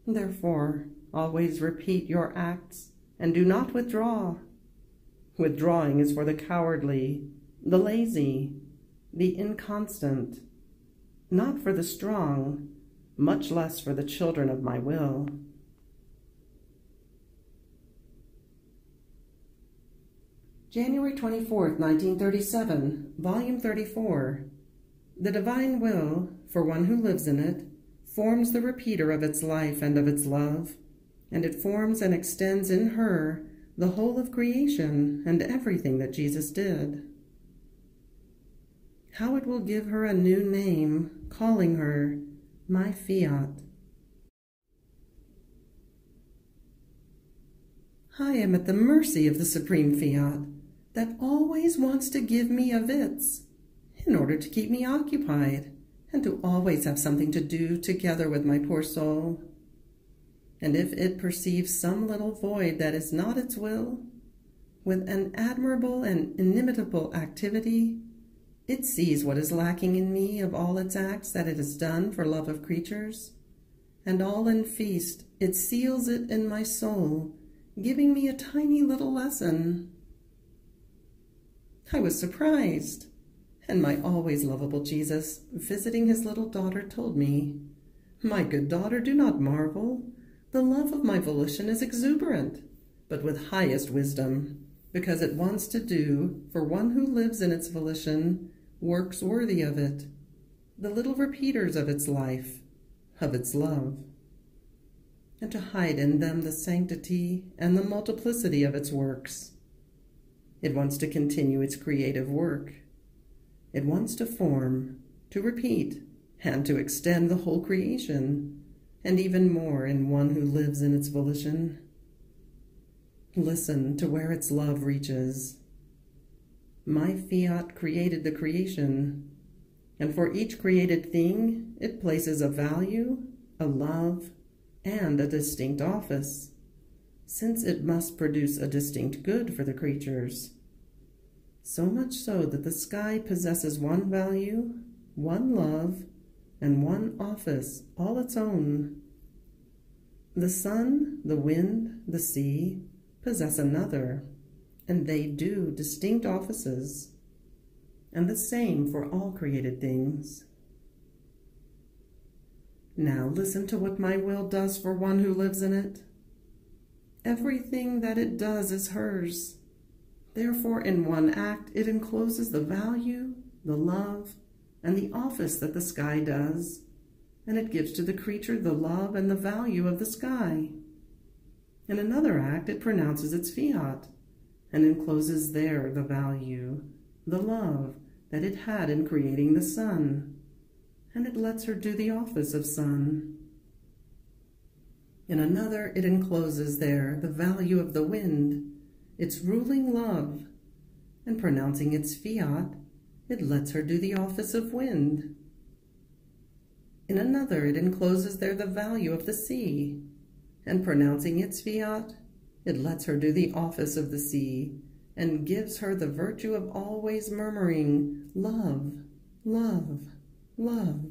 Therefore, always repeat your acts, and do not withdraw. Withdrawing is for the cowardly, the lazy, the inconstant, not for the strong, much less for the children of my will. January 24th, 1937, Volume 34. The divine will, for one who lives in it, forms the repeater of its life and of its love, and it forms and extends in her the whole of creation and everything that Jesus did. How it will give her a new name, calling her my Fiat. I am at the mercy of the Supreme Fiat that always wants to give me of its, in order to keep me occupied and to always have something to do together with my poor soul. And if it perceives some little void that is not its will, with an admirable and inimitable activity, it sees what is lacking in me of all its acts that it has done for love of creatures, and all in feast it seals it in my soul, giving me a tiny little lesson. I was surprised, and my always lovable Jesus, visiting his little daughter, told me, "My good daughter, do not marvel. The love of my volition is exuberant, but with highest wisdom, because it wants to do, for one who lives in its volition, works worthy of it, the little repeaters of its life, of its love, and to hide in them the sanctity and the multiplicity of its works. It wants to continue its creative work. It wants to form, to repeat, and to extend the whole creation, and even more in one who lives in its volition. Listen to where its love reaches. My Fiat created the creation, and for each created thing it places a value, a love, and a distinct office, since it must produce a distinct good for the creatures. So much so that the sky possesses one value, one love, and one office all its own. The sun, the wind, the sea possess another, and they do distinct offices, and the same for all created things. Now listen to what my will does for one who lives in it. Everything that it does is hers. Therefore, in one act, it encloses the value, the love, and the office that the sky does, and it gives to the creature the love and the value of the sky. In another act, it pronounces its Fiat, and encloses there the value, the love that it had in creating the sun, and it lets her do the office of sun. In another, it encloses there the value of the wind, its ruling love, and pronouncing its Fiat, it lets her do the office of wind. In another, it encloses there the value of the sea, and pronouncing its Fiat, it lets her do the office of the sea, and gives her the virtue of always murmuring, love, love, love.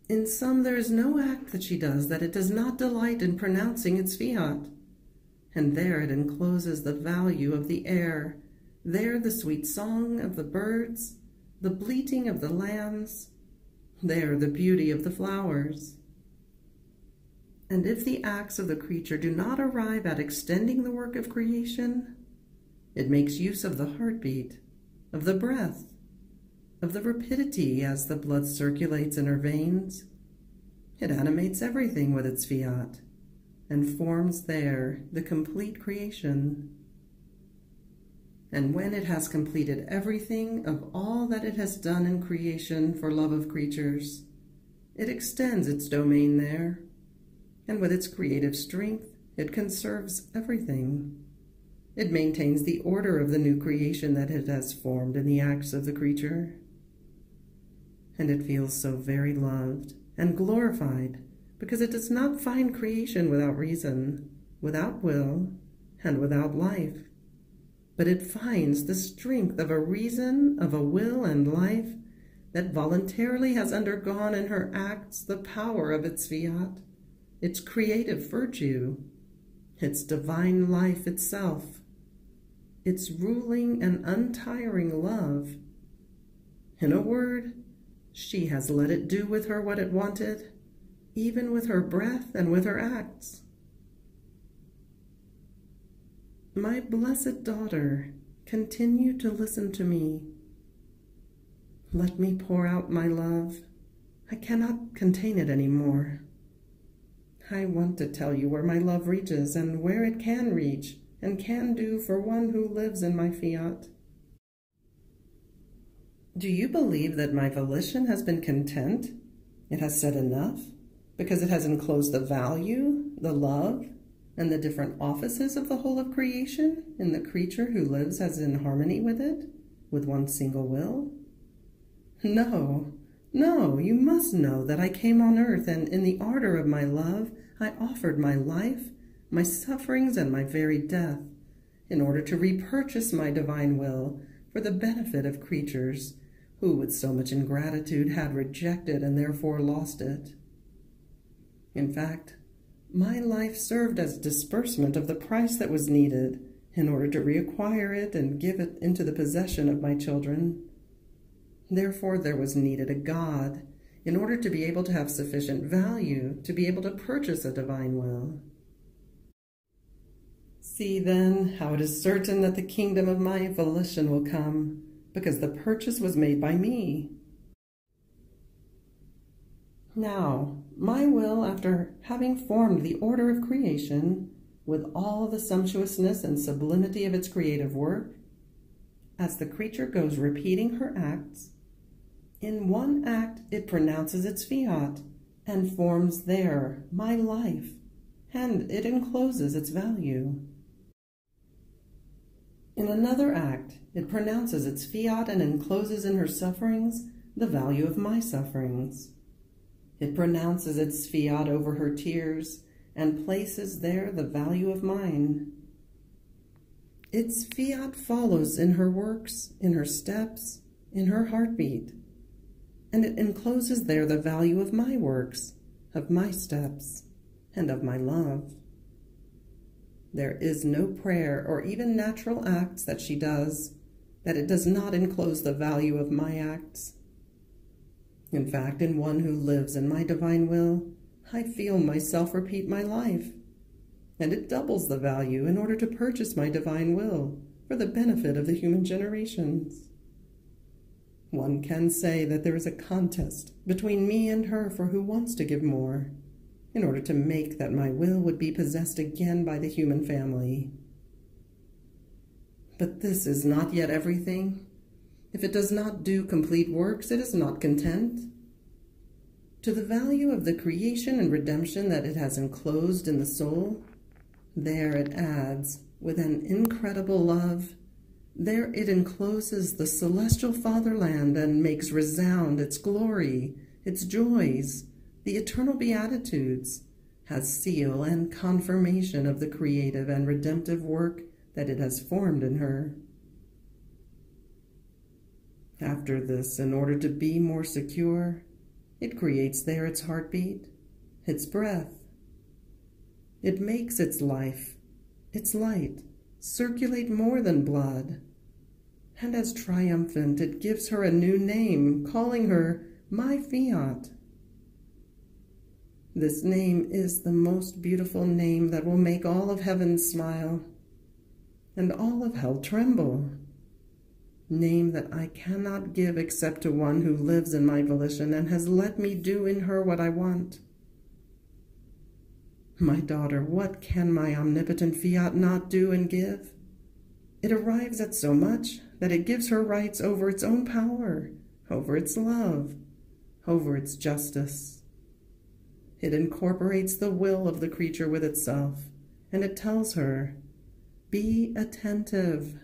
In sum, there is no act that she does that it does not delight in pronouncing its Fiat, and there it encloses the value of the air, there the sweet song of the birds, the bleating of the lambs, there the beauty of the flowers. And if the acts of the creature do not arrive at extending the work of creation, it makes use of the heartbeat, of the breath, of the rapidity as the blood circulates in her veins. It animates everything with its Fiat, and forms there the complete creation. And when it has completed everything of all that it has done in creation for love of creatures, it extends its domain there, and with its creative strength, it conserves everything. It maintains the order of the new creation that it has formed in the acts of the creature. And it feels so very loved and glorified because it does not find creation without reason, without will, and without life, but it finds the strength of a reason, of a will and life that voluntarily has undergone in her acts the power of its Fiat, its creative virtue, its divine life itself, its ruling and untiring love. In a word, She has let it do with her what it wanted, even with her breath and with her acts. My blessed daughter, continue to listen to me. Let me pour out my love. I cannot contain it any more. I want to tell you where my love reaches and where it can reach and can do for one who lives in my fiat. Do you believe that my volition has been content? It has said enough because it has enclosed the value, the love, and the different offices of the whole of creation in the creature who lives as in harmony with it, with one single will? No, no, you must know that I came on earth, and in the ardor of my love, I offered my life, my sufferings, and my very death, in order to repurchase my divine will for the benefit of creatures who, with so much ingratitude, had rejected and therefore lost it. In fact, my life served as disbursement of the price that was needed in order to reacquire it and give it into the possession of my children. Therefore, there was needed a God in order to be able to have sufficient value to be able to purchase a divine will. See, then, how it is certain that the kingdom of my volition will come, because the purchase was made by me. Now, my will, after having formed the order of creation, with all the sumptuousness and sublimity of its creative work, as the creature goes repeating her acts, in one act it pronounces its fiat, and forms there my life, and it encloses its value. In another act, it pronounces its fiat and encloses in her sufferings the value of my sufferings. It pronounces its fiat over her tears and places there the value of mine. Its fiat follows in her works, in her steps, in her heartbeat, and it encloses there the value of my works, of my steps, and of my love. There is no prayer or even natural acts that she does that it does not enclose the value of my acts. In fact, in one who lives in my divine will, I feel myself repeat my life, and it doubles the value in order to purchase my divine will for the benefit of the human generations. One can say that there is a contest between me and her for who wants to give more, in order to make that my will would be possessed again by the human family. But this is not yet everything. If it does not do complete works, it is not content. To the value of the creation and redemption that it has enclosed in the soul, there it adds, with an incredible love, there it encloses the celestial fatherland and makes resound its glory, its joys, the eternal beatitudes, has seal and confirmation of the creative and redemptive work that it has formed in her. After this, in order to be more secure, it creates there its heartbeat, its breath. It makes its life, its light, circulate more than blood. And as triumphant, it gives her a new name, calling her my Fiat. This name is the most beautiful name that will make all of heaven smile and all of hell tremble. Name that I cannot give except to one who lives in my volition and has let me do in her what I want. My daughter, what can my omnipotent Fiat not do and give? It arrives at so much that it gives her rights over its own power, over its love, over its justice. It incorporates the will of the creature with itself, and it tells her, "Be attentive.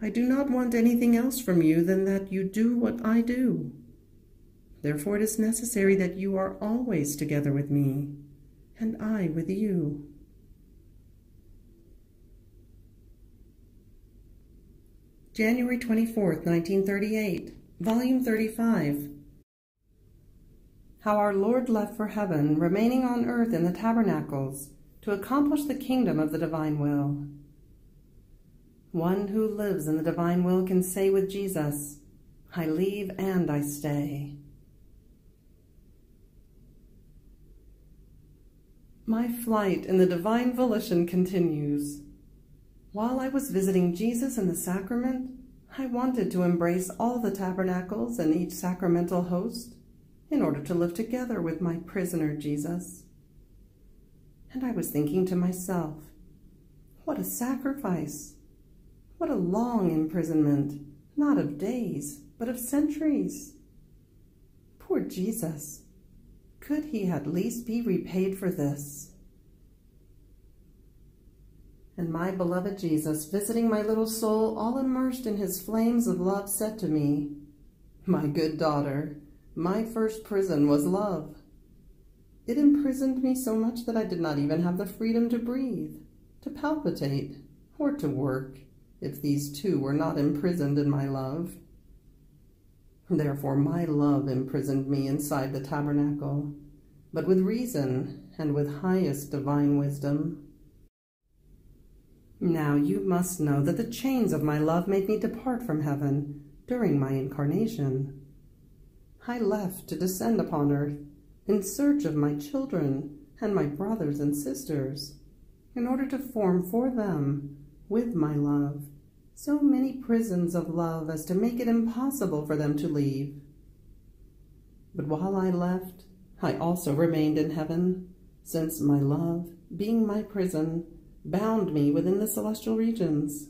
I do not want anything else from you than that you do what I do. Therefore it is necessary that you are always together with me, and I with you." January 24th, 1938, Volume 35. How our Lord left for heaven, remaining on earth in the tabernacles, to accomplish the kingdom of the divine will. One who lives in the divine will can say with Jesus, "I leave and I stay." My flight in the divine volition continues. While I was visiting Jesus in the sacrament, I wanted to embrace all the tabernacles and each sacramental host in order to live together with my prisoner Jesus. And I was thinking to myself, what a sacrifice! What a long imprisonment, not of days, but of centuries. Poor Jesus! Could he at least be repaid for this? And my beloved Jesus, visiting my little soul, all immersed in his flames of love, said to me, "My good daughter, my first prison was love. It imprisoned me so much that I did not even have the freedom to breathe, to palpitate, or to work, if these two were not imprisoned in my love. Therefore my love imprisoned me inside the tabernacle, but with reason and with highest divine wisdom. Now you must know that the chains of my love made me depart from heaven during my incarnation. I left to descend upon earth in search of my children and my brothers and sisters, in order to form for them, with my love, so many prisons of love as to make it impossible for them to leave. But while I left, I also remained in heaven, since my love, being my prison, bound me within the celestial regions.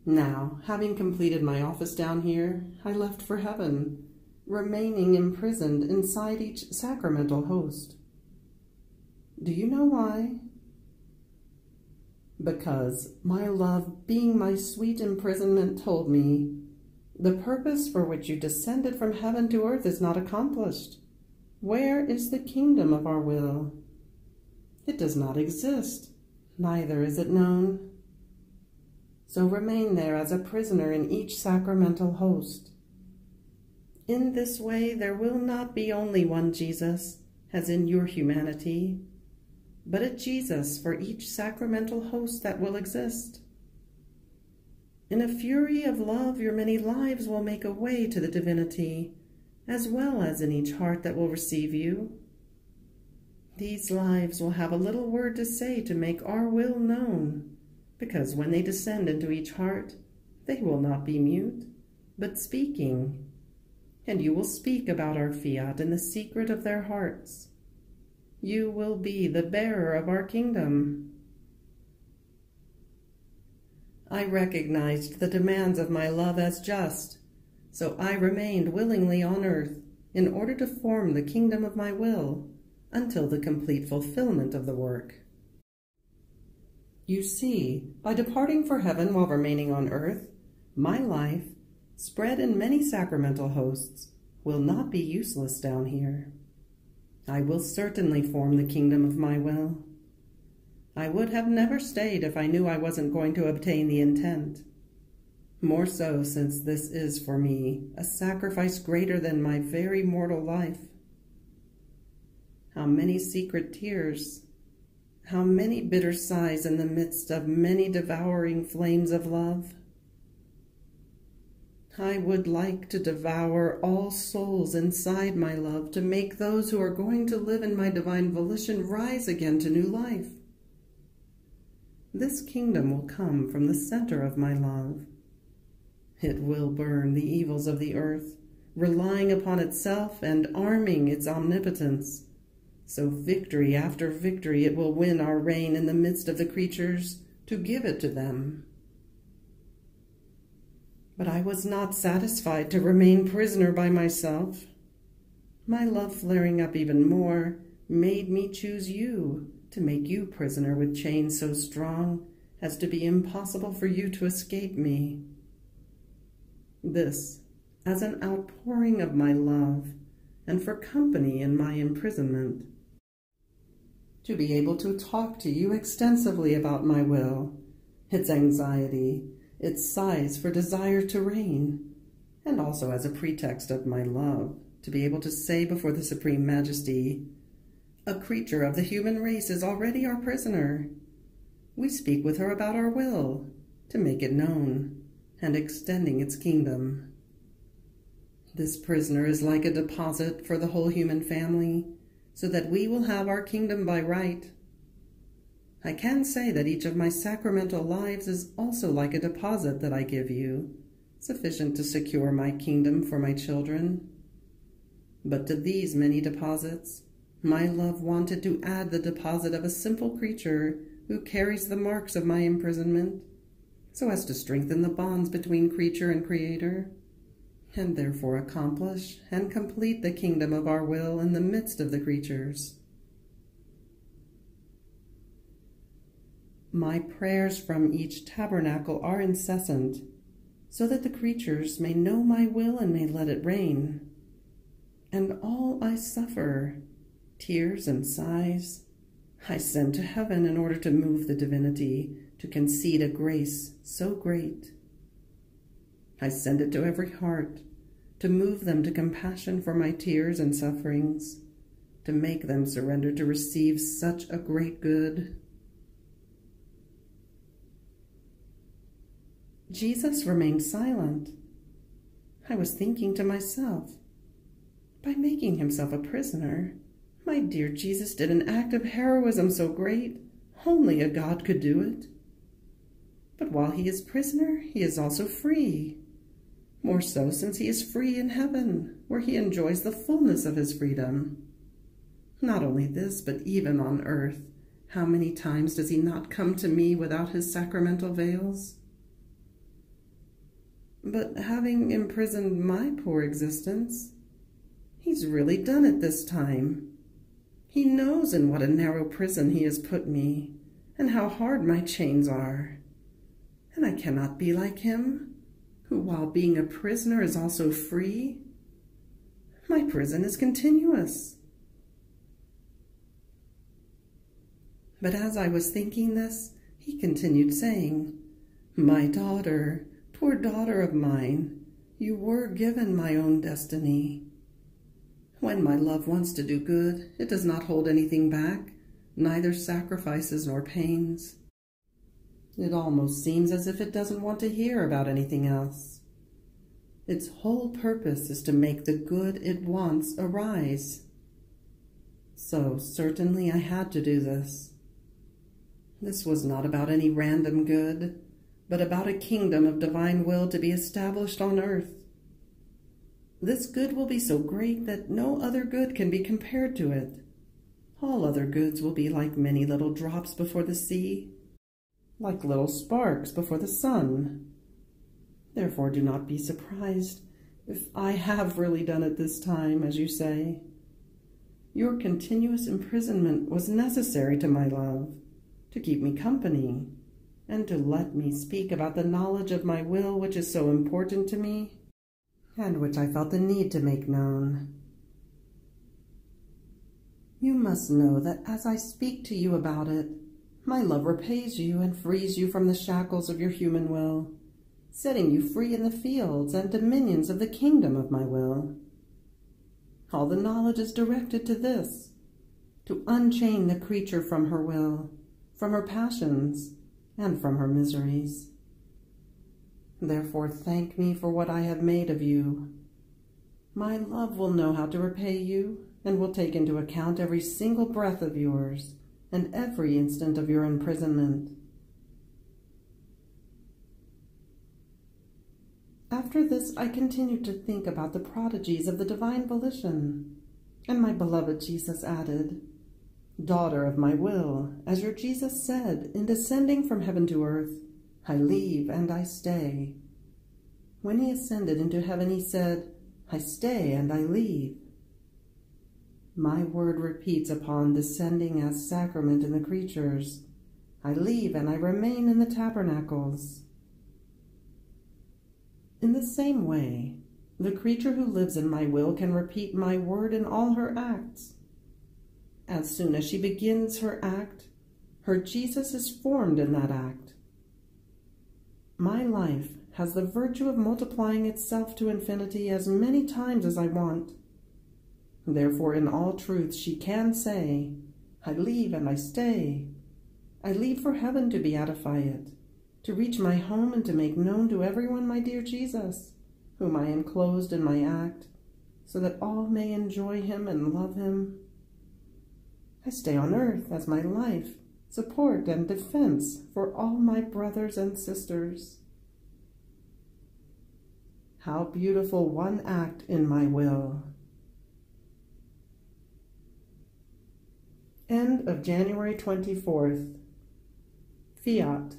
Now, having completed my office down here, I left for heaven, remaining imprisoned inside each sacramental host. Do you know why? Because my love, being my sweet imprisonment, told me, the purpose for which you descended from heaven to earth is not accomplished. Where is the kingdom of our will? It does not exist, neither is it known. So remain there as a prisoner in each sacramental host. In this way there will not be only one Jesus, as in your humanity, but a Jesus for each sacramental host that will exist. In a fury of love, your many lives will make a way to the divinity, as well as in each heart that will receive you. These lives will have a little word to say to make our will known, because when they descend into each heart, they will not be mute, but speaking, and you will speak about our Fiat in the secret of their hearts. You will be the bearer of our kingdom. I recognized the demands of my love as just, so I remained willingly on earth in order to form the kingdom of my will until the complete fulfillment of the work. You see, by departing for heaven while remaining on earth, my life, spread in many sacramental hosts, will not be useless down here. I will certainly form the kingdom of my will. I would have never stayed if I knew I wasn't going to obtain the intent. More so since this is for me a sacrifice greater than my very mortal life. How many secret tears, how many bitter sighs in the midst of many devouring flames of love. I would like to devour all souls inside my love, to make those who are going to live in my divine volition rise again to new life. This kingdom will come from the center of my love. It will burn the evils of the earth, relying upon itself and arming its omnipotence. So victory after victory it will win our reign in the midst of the creatures to give it to them. But I was not satisfied to remain prisoner by myself. My love, flaring up even more, made me choose you, to make you prisoner with chains so strong as to be impossible for you to escape me. This, as an outpouring of my love, and for company in my imprisonment. To be able to talk to you extensively about my will, its anxiety, its sighs for desire to reign, and also as a pretext of my love, to be able to say before the Supreme Majesty, a creature of the human race is already our prisoner. We speak with her about our will, to make it known, and extending its kingdom. This prisoner is like a deposit for the whole human family, so that we will have our kingdom by right. I can say that each of my sacramental lives is also like a deposit that I give you, sufficient to secure my kingdom for my children. But to these many deposits, my love wanted to add the deposit of a simple creature who carries the marks of my imprisonment, so as to strengthen the bonds between creature and creator, and therefore accomplish and complete the kingdom of our will in the midst of the creatures. My prayers from each tabernacle are incessant, so that the creatures may know my will and may let it reign. And all I suffer, tears and sighs, I send to heaven in order to move the divinity, to concede a grace so great. I send it to every heart, to move them to compassion for my tears and sufferings, to make them surrender to receive such a great good. Jesus remained silent. I was thinking to myself, by making himself a prisoner, my dear Jesus did an act of heroism so great, only a God could do it. But while he is prisoner, he is also free. More so since he is free in heaven, where he enjoys the fullness of his freedom. Not only this, but even on earth, how many times does he not come to me without his sacramental veils? But having imprisoned my poor existence, he's really done it this time. He knows in what a narrow prison he has put me, and how hard my chains are. And I cannot be like him, who while being a prisoner is also free. My prison is continuous. But as I was thinking this, he continued saying, "My daughter, poor daughter of mine, you were given my own destiny. When my love wants to do good, it does not hold anything back, neither sacrifices nor pains. It almost seems as if it doesn't want to hear about anything else. Its whole purpose is to make the good it wants arise. So certainly I had to do this. This was not about any random good, but about a kingdom of divine will to be established on earth. This good will be so great that no other good can be compared to it. All other goods will be like many little drops before the sea, like little sparks before the sun. Therefore do not be surprised if I have really done it this time, as you say. Your continuous imprisonment was necessary to my love, to keep me company, and to let me speak about the knowledge of my will which is so important to me, and which I felt the need to make known. You must know that as I speak to you about it, my love repays you and frees you from the shackles of your human will, setting you free in the fields and dominions of the kingdom of my will. All the knowledge is directed to this, to unchain the creature from her will, from her passions, and from her miseries. Therefore thank me for what I have made of you. My love will know how to repay you, and will take into account every single breath of yours, and every instant of your imprisonment. After this I continued to think about the prodigies of the divine volition, and my beloved Jesus added, "Daughter of my will, as your Jesus said, in descending from heaven to earth, I leave and I stay. When he ascended into heaven, he said, I stay and I leave. My word repeats upon descending as sacrament in the creatures. I leave and I remain in the tabernacles. In the same way, the creature who lives in my will can repeat my word in all her acts. As soon as she begins her act, her Jesus is formed in that act. My life has the virtue of multiplying itself to infinity as many times as I want. Therefore, in all truth, she can say, I leave and I stay. I leave for heaven to beatify it, to reach my home and to make known to everyone my dear Jesus, whom I enclosed in my act, so that all may enjoy him and love him. I stay on earth as my life, support and defense for all my brothers and sisters. How beautiful one act in my will. End of January 24th. Fiat.